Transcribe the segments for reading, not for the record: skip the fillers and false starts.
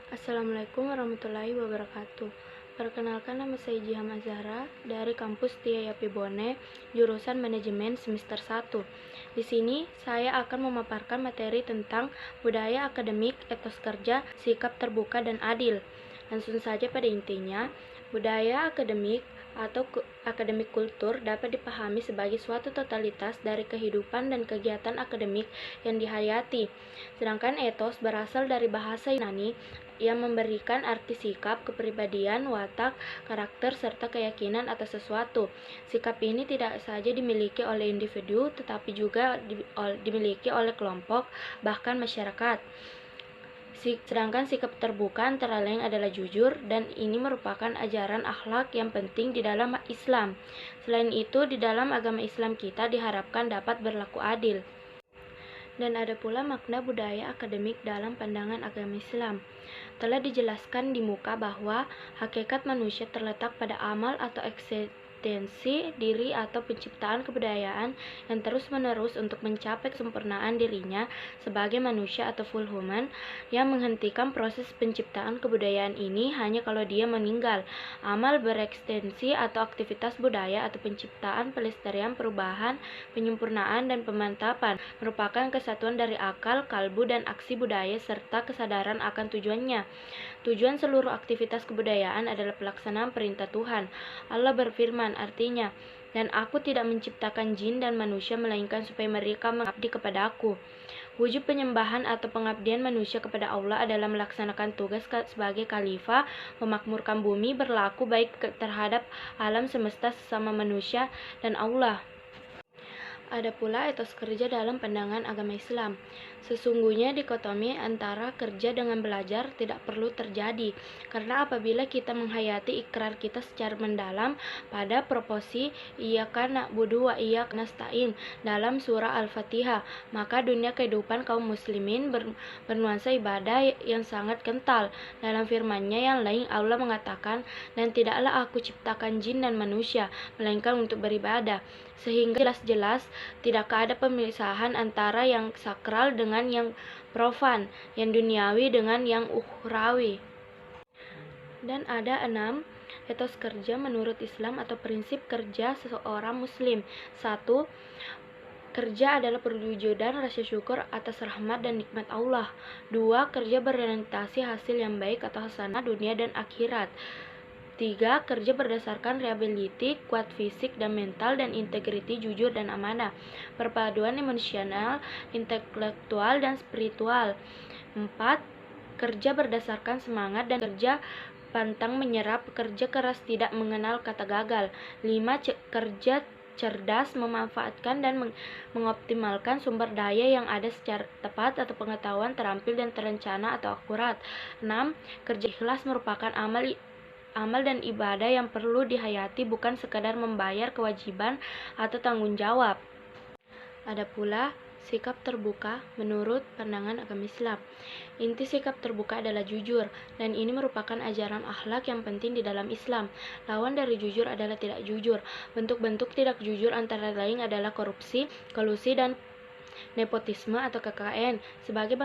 Assalamualaikum warahmatullahi wabarakatuh. Perkenalkan, nama saya Jiham Azhara dari kampus Tia Yapibone, jurusan Manajemen semester 1. Di sini saya akan memaparkan materi tentang budaya akademik, etos kerja, sikap terbuka dan adil. Langsung saja pada intinya, budaya akademik atau akademik kultur dapat dipahami sebagai suatu totalitas dari kehidupan dan kegiatan akademik yang dihayati. Sedangkan etos berasal dari bahasa Yunani yang memberikan arti sikap, kepribadian, watak, karakter, serta keyakinan atas sesuatu. Sikap ini tidak saja dimiliki oleh individu, tetapi juga dimiliki oleh kelompok, bahkan masyarakat. Sedangkan sikap terbuka antara lain adalah jujur, dan ini merupakan ajaran akhlak yang penting di dalam Islam. Selain itu, di dalam agama Islam kita diharapkan dapat berlaku adil. Dan ada pula makna budaya akademik dalam pandangan agama Islam. Telah dijelaskan di muka bahwa hakikat manusia terletak pada amal atau eksistensi diri atau penciptaan kebudayaan yang terus-menerus untuk mencapai kesempurnaan dirinya sebagai manusia atau full human, yang menghentikan proses penciptaan kebudayaan ini hanya kalau dia meninggal. Amal berekstensi atau aktivitas budaya atau penciptaan, pelestarian, perubahan, penyempurnaan, dan pemantapan merupakan kesatuan dari akal, kalbu, dan aksi budaya serta kesadaran akan tujuannya. Tujuan seluruh aktivitas kebudayaan adalah pelaksanaan perintah Tuhan. Allah berfirman, artinya, "Dan aku tidak menciptakan jin dan manusia melainkan supaya mereka mengabdi kepada aku." Wujud penyembahan atau pengabdian manusia kepada Allah adalah melaksanakan tugas sebagai khalifah, memakmurkan bumi, berlaku baik terhadap alam semesta, sesama manusia, dan Allah. Ada pula etos kerja dalam pandangan agama Islam. Sesungguhnya dikotomi antara kerja dengan belajar tidak perlu terjadi, karena apabila kita menghayati ikrar kita secara mendalam pada proposi iyyaka na'budu wa iyyaka nasta'in dalam surah Al-Fatihah, maka dunia kehidupan kaum muslimin bernuansa ibadah yang sangat kental. Dalam firman-Nya yang lain, Allah mengatakan, "Dan tidaklah aku ciptakan jin dan manusia melainkan untuk beribadah," sehingga jelas-jelas tidak ada pemisahan antara yang sakral dengan yang profan, yang duniawi dengan yang ukhrawi. Dan ada 6 etos kerja menurut Islam atau prinsip kerja seseorang muslim. 1. Kerja adalah perwujudan rasa syukur atas rahmat dan nikmat Allah. 2. Kerja berorientasi hasil yang baik atau hasanah dunia dan akhirat. 3. Kerja berdasarkan reliability, kuat fisik dan mental, dan integriti, jujur dan amanah. Perpaduan emosional, intelektual, dan spiritual. 4. Kerja berdasarkan semangat dan kerja pantang menyerah, kerja keras tidak mengenal kata gagal. 5. Kerja cerdas, memanfaatkan dan mengoptimalkan sumber daya yang ada secara tepat atau pengetahuan terampil dan terencana atau akurat. 6. Kerja ikhlas merupakan amal dan ibadah yang perlu dihayati, bukan sekadar membayar kewajiban atau tanggung jawab. Ada pula sikap terbuka menurut pandangan agama Islam. Inti sikap terbuka adalah jujur, dan ini merupakan ajaran akhlak yang penting di dalam Islam. Lawan dari jujur adalah tidak jujur. Bentuk-bentuk tidak jujur antara lain adalah korupsi, kolusi, dan nepotisme atau KKN. Sebagai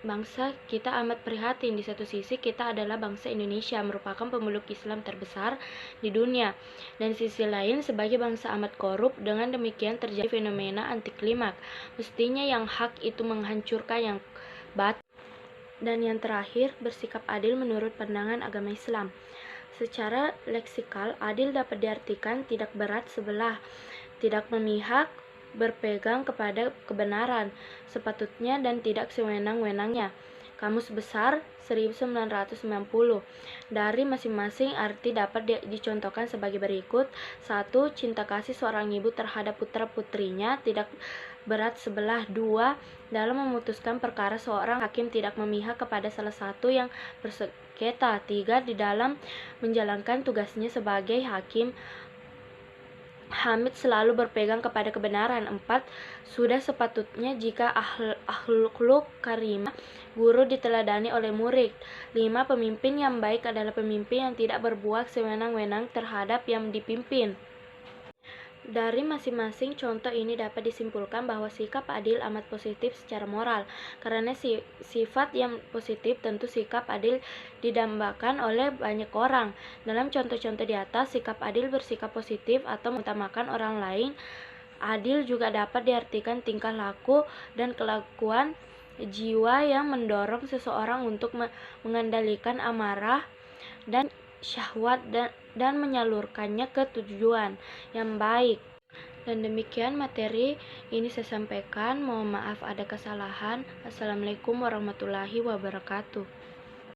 bangsa kita amat prihatin. Di satu sisi kita adalah bangsa Indonesia, merupakan pemeluk Islam terbesar di dunia, dan sisi lain sebagai bangsa amat korup. Dengan demikian terjadi fenomena anti klimak. Mestinya yang hak itu menghancurkan yang batil. Dan yang terakhir, bersikap adil menurut pandangan agama Islam. Secara leksikal, adil dapat diartikan tidak berat sebelah, tidak memihak, berpegang kepada kebenaran sepatutnya dan tidak sewenang-wenangnya. Kamus Besar 1990. Dari masing-masing arti dapat dicontohkan sebagai berikut. 1. Cinta kasih seorang ibu terhadap putra-putrinya tidak berat sebelah. 2. Dalam memutuskan perkara seorang hakim tidak memihak kepada salah satu yang bersengketa. 3. Di dalam menjalankan tugasnya sebagai hakim, Hamid selalu berpegang kepada kebenaran. 4. Sudah sepatutnya jika akhluk karimah guru diteladani oleh murid. 5. Pemimpin yang baik adalah pemimpin yang tidak berbuat sewenang-wenang terhadap yang dipimpin. Dari masing-masing contoh ini dapat disimpulkan bahwa sikap adil amat positif secara moral. Karena sifat yang positif tentu sikap adil didambakan oleh banyak orang. Dalam contoh-contoh di atas, sikap adil bersikap positif atau mengutamakan orang lain. Adil juga dapat diartikan tingkah laku dan kelakuan jiwa yang mendorong seseorang untuk mengendalikan amarah dan syahwat dan menyalurkannya ke tujuan yang baik. Dan demikian materi ini saya sampaikan. Mohon maaf ada kesalahan. Assalamualaikum warahmatullahi wabarakatuh.